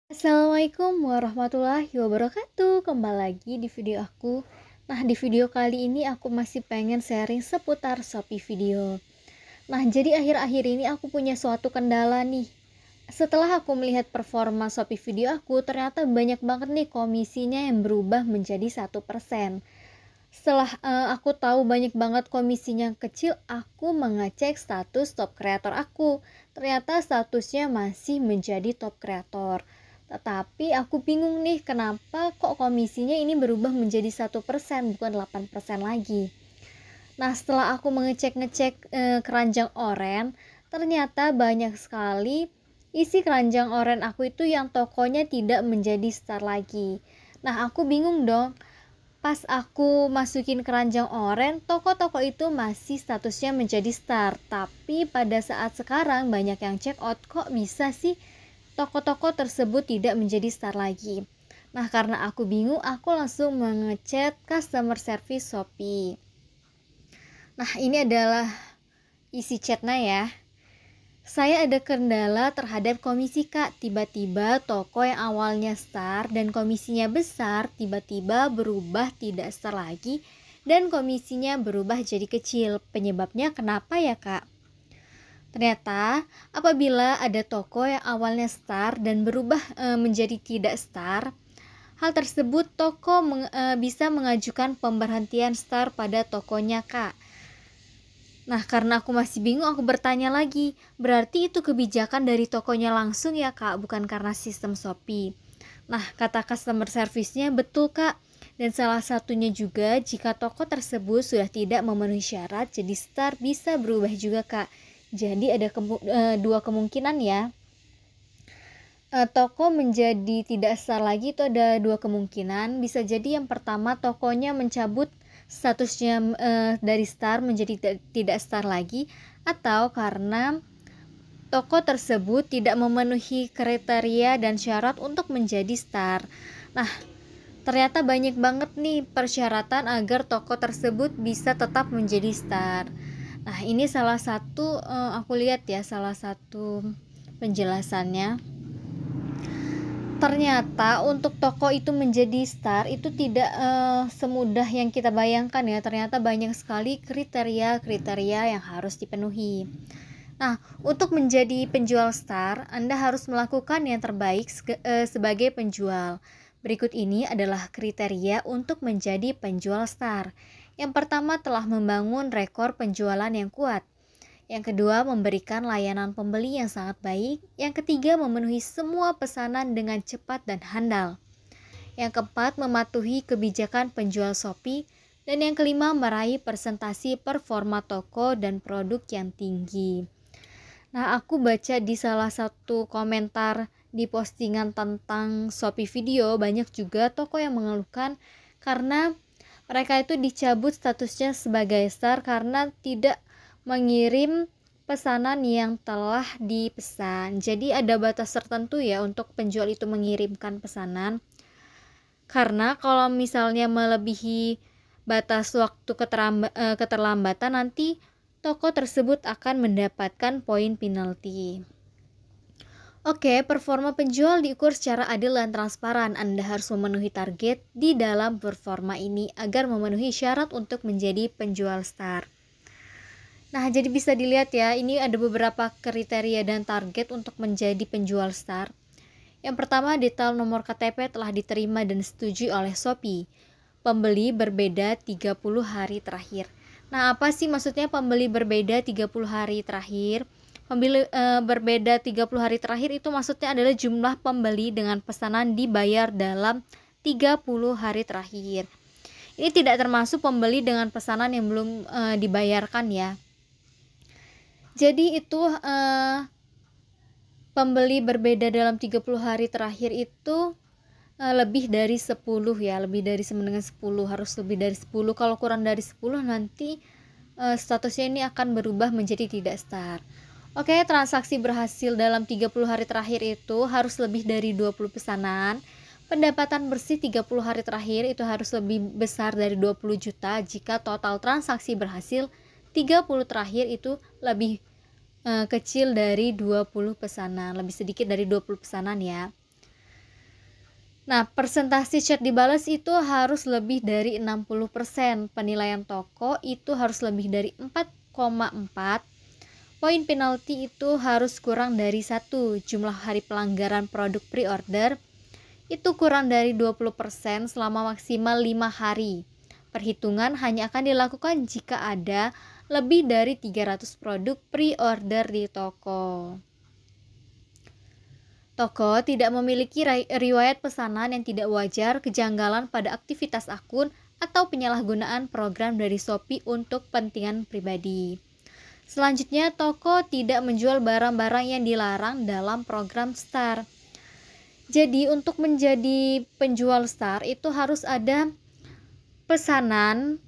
Assalamualaikum warahmatullahi wabarakatuh. Kembali lagi di video aku. Nah, di video kali ini aku masih pengen sharing seputar Shopee Video. Nah, jadi akhir-akhir ini aku punya suatu kendala nih. Setelah aku melihat performa Shopee Video aku, ternyata banyak banget nih komisinya yang berubah menjadi 1%. Setelah aku tahu banyak banget komisinya kecil, aku mengecek status top kreator aku. Ternyata statusnya masih menjadi top kreator. Tetapi aku bingung nih, kenapa kok komisinya ini berubah menjadi 1% bukan 8% lagi. Nah, setelah aku mengecek-ngecek keranjang oren, ternyata banyak sekali isi keranjang oren aku itu yang tokonya tidak menjadi star lagi. Nah, aku bingung dong. Pas aku masukin keranjang oren, toko-toko itu masih statusnya menjadi star. Tapi pada saat sekarang banyak yang check out, kok bisa sih toko-toko tersebut tidak menjadi star lagi. Nah, karena aku bingung, aku langsung mengechat customer service Shopee. Nah, ini adalah isi chatnya ya. Saya ada kendala terhadap komisi Kak. Tiba-tiba toko yang awalnya star dan komisinya besar tiba-tiba berubah tidak star lagi dan komisinya berubah jadi kecil. Penyebabnya kenapa ya Kak? Ternyata apabila ada toko yang awalnya star dan berubah menjadi tidak star, hal tersebut toko bisa mengajukan pemberhentian star pada tokonya Kak. Nah, karena aku masih bingung, aku bertanya lagi, berarti itu kebijakan dari tokonya langsung ya Kak, bukan karena sistem Shopee. Nah, kata customer service-nya, betul Kak. Dan salah satunya juga, jika toko tersebut sudah tidak memenuhi syarat, jadi star bisa berubah juga Kak. Jadi ada dua kemungkinan ya. Toko menjadi tidak star lagi itu ada dua kemungkinan. Bisa jadi yang pertama, tokonya mencabut statusnya dari star menjadi tidak star lagi, atau karena toko tersebut tidak memenuhi kriteria dan syarat untuk menjadi star. Nah, ternyata banyak banget nih persyaratan agar toko tersebut bisa tetap menjadi star. Nah, ini salah satu aku lihat ya, salah satu penjelasannya. Ternyata untuk toko itu menjadi star itu tidak semudah yang kita bayangkan ya. Ternyata banyak sekali kriteria-kriteria yang harus dipenuhi. Nah, untuk menjadi penjual star, Anda harus melakukan yang terbaik sebagai penjual. Berikut ini adalah kriteria untuk menjadi penjual star. Yang pertama, telah membangun rekor penjualan yang kuat. Yang kedua, memberikan layanan pembeli yang sangat baik. Yang ketiga, memenuhi semua pesanan dengan cepat dan handal. Yang keempat, mematuhi kebijakan penjual Shopee. Dan yang kelima, meraih presentasi performa toko dan produk yang tinggi. Nah, aku baca di salah satu komentar di postingan tentang Shopee Video, banyak juga toko yang mengeluhkan karena mereka itu dicabut statusnya sebagai star karena tidak mengirim pesanan yang telah dipesan. Jadi ada batas tertentu ya untuk penjual itu mengirimkan pesanan. Karena kalau misalnya melebihi batas waktu keterlambatan, nanti toko tersebut akan mendapatkan poin penalti. Oke, performa penjual diukur secara adil dan transparan. Anda harus memenuhi target di dalam performa ini agar memenuhi syarat untuk menjadi penjual star. Nah, jadi bisa dilihat ya, ini ada beberapa kriteria dan target untuk menjadi penjual star. Yang pertama, detail nomor KTP telah diterima dan disetujui oleh Shopee. Pembeli berbeda 30 hari terakhir. Nah, apa sih maksudnya pembeli berbeda 30 hari terakhir? Pembeli berbeda 30 hari terakhir itu maksudnya adalah jumlah pembeli dengan pesanan dibayar dalam 30 hari terakhir. Ini tidak termasuk pembeli dengan pesanan yang belum dibayarkan ya. Jadi itu pembeli berbeda dalam 30 hari terakhir itu lebih dari 10 ya, lebih dari sama dengan 10, harus lebih dari 10. Kalau kurang dari 10 nanti statusnya ini akan berubah menjadi tidak star. Oke, transaksi berhasil dalam 30 hari terakhir itu harus lebih dari 20 pesanan. Pendapatan bersih 30 hari terakhir itu harus lebih besar dari 20 juta jika total transaksi berhasil 30 terakhir itu lebih kecil dari 20 pesanan, lebih sedikit dari 20 pesanan ya. Nah, persentase chat dibalas itu harus lebih dari 60%. Penilaian toko itu harus lebih dari 4,4. Poin penalti itu harus kurang dari 1. Jumlah hari pelanggaran produk pre-order itu kurang dari 20% selama maksimal 5 hari. Perhitungan hanya akan dilakukan jika ada lebih dari 300 produk pre-order di toko. Toko tidak memiliki riwayat pesanan yang tidak wajar, kejanggalan pada aktivitas akun, atau penyalahgunaan program dari Shopee untuk kepentingan pribadi. Selanjutnya, toko tidak menjual barang-barang yang dilarang dalam program Star. Jadi, untuk menjadi penjual Star itu harus ada pesanan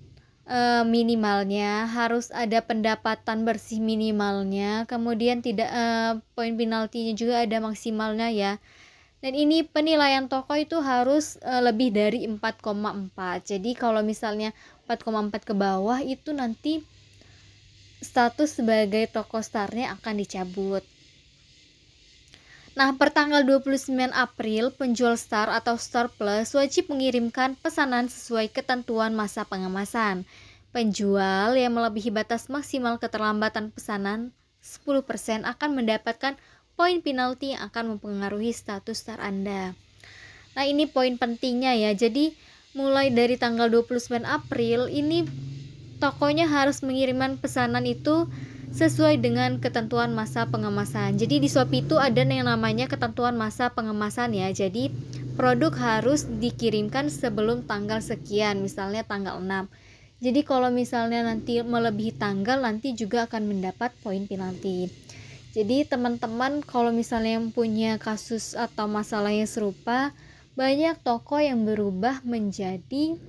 minimalnya, harus ada pendapatan bersih minimalnya, kemudian tidak poin penaltinya juga ada maksimalnya ya. Dan ini penilaian toko itu harus lebih dari 4,4. Jadi kalau misalnya 4,4 ke bawah itu nanti status sebagai toko Starnya akan dicabut. Nah, pertanggal 29 April, penjual Star atau Star Plus wajib mengirimkan pesanan sesuai ketentuan masa pengemasan. Penjual yang melebihi batas maksimal keterlambatan pesanan 10% akan mendapatkan poin penalti yang akan mempengaruhi status Star Anda. Nah, ini poin pentingnya ya. Jadi, mulai dari tanggal 29 April ini tokonya harus mengirimkan pesanan itu sesuai dengan ketentuan masa pengemasan. Jadi di Shopee itu ada yang namanya ketentuan masa pengemasan ya. Jadi produk harus dikirimkan sebelum tanggal sekian, misalnya tanggal 6. Jadi kalau misalnya nanti melebihi tanggal, nanti juga akan mendapat poin penalti. Jadi teman-teman kalau misalnya yang punya kasus atau masalah yang serupa, banyak toko yang berubah menjadi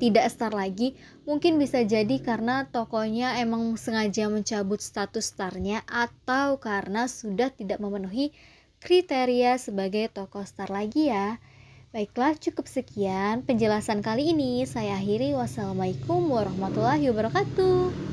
tidak Star lagi. Mungkin bisa jadi karena tokonya emang sengaja mencabut status Starnya, atau karena sudah tidak memenuhi kriteria sebagai toko Star lagi ya. Baiklah, cukup sekian penjelasan kali ini. Saya akhiri. Wassalamualaikum warahmatullahi wabarakatuh.